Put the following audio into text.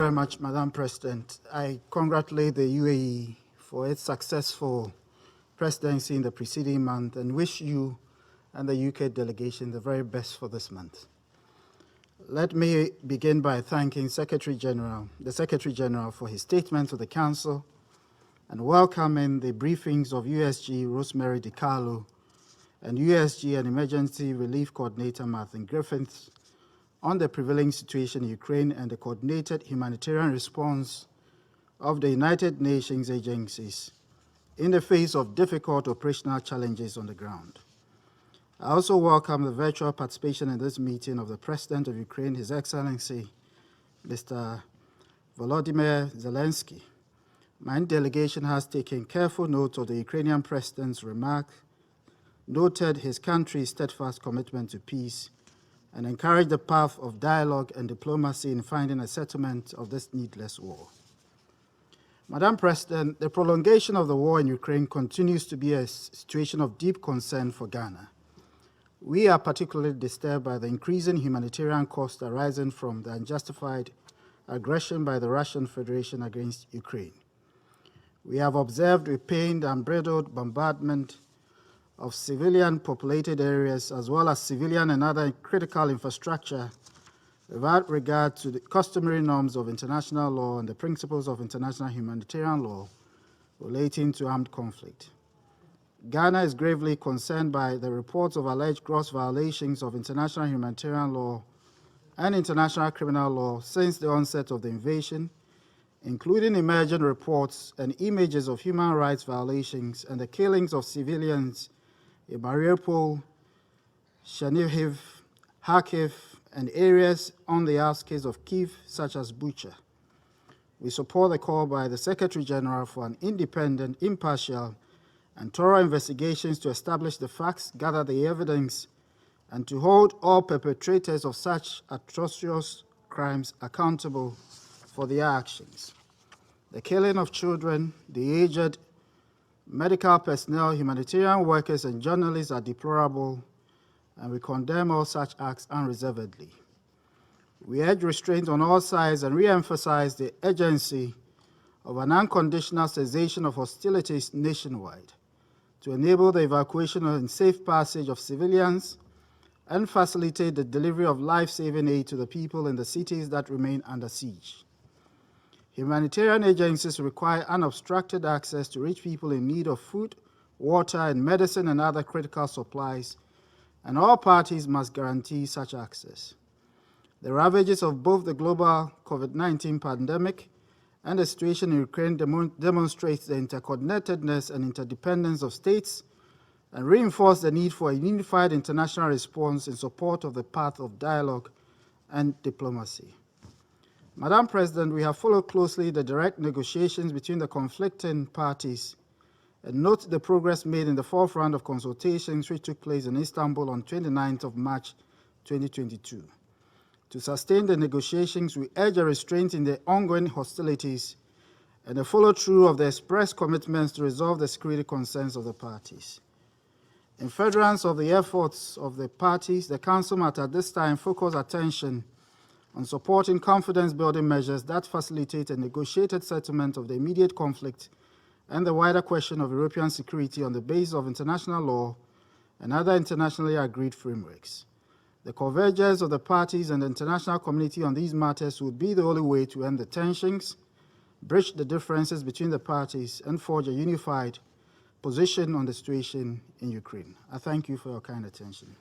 very much, Madam President. I congratulate the UAE for its successful presidency in the preceding month and wish you and the UK delegation the very best for this month. Let me begin by thanking the Secretary General for his statement to the Council and welcoming the briefings of USG Rosemary DiCarlo and USG and Emergency Relief Coordinator Martin Griffiths on the prevailing situation in Ukraine and the coordinated humanitarian response of the United Nations agencies in the face of difficult operational challenges on the ground. I also welcome the virtual participation in this meeting of the President of Ukraine, His Excellency, Mr. Volodymyr Zelensky. My delegation has taken careful note of the Ukrainian President's remark, noted his country's steadfast commitment to peace, and encouraged the path of dialogue and diplomacy in finding a settlement of this needless war. Madam President, the prolongation of the war in Ukraine continues to be a situation of deep concern for Ghana. We are particularly disturbed by the increasing humanitarian cost arising from the unjustified aggression by the Russian Federation against Ukraine. We have observed with pain the unbridled bombardment of civilian populated areas as well as civilian and other critical infrastructure without regard to the customary norms of international law and the principles of international humanitarian law relating to armed conflict. Ghana is gravely concerned by the reports of alleged gross violations of international humanitarian law and international criminal law since the onset of the invasion, including emerging reports and images of human rights violations and the killings of civilians in Mariupol, Chernihiv, Kharkiv, and areas on the outskirts of Kyiv, such as Bucha. We support the call by the Secretary General for an independent, impartial, and thorough investigations to establish the facts, gather the evidence, and to hold all perpetrators of such atrocious crimes accountable for their actions. The killing of children, the aged, medical personnel, humanitarian workers, and journalists are deplorable, and we condemn all such acts unreservedly. We urge restraint on all sides and re-emphasize the urgency of an unconditional cessation of hostilities nationwide to enable the evacuation and safe passage of civilians and facilitate the delivery of life-saving aid to the people in the cities that remain under siege. Humanitarian agencies require unobstructed access to reach people in need of food, water, and medicine and other critical supplies, and all parties must guarantee such access. The ravages of both the global COVID-19 pandemic and the situation in Ukraine demonstrates the interconnectedness and interdependence of states and reinforce the need for a unified international response in support of the path of dialogue and diplomacy. Madam President, we have followed closely the direct negotiations between the conflicting parties and note the progress made in the fourth round of consultations which took place in Istanbul on 29th of March 2022. To sustain the negotiations, we urge a restraint in the ongoing hostilities and a follow-through of the express commitments to resolve the security concerns of the parties. In furtherance of the efforts of the parties, the Council must at this time focus attention on supporting confidence-building measures that facilitate a negotiated settlement of the immediate conflict and the wider question of European security on the basis of international law and other internationally agreed frameworks. The convergence of the parties and the international community on these matters would be the only way to end the tensions, bridge the differences between the parties, and forge a unified position on the situation in Ukraine. I thank you for your kind attention.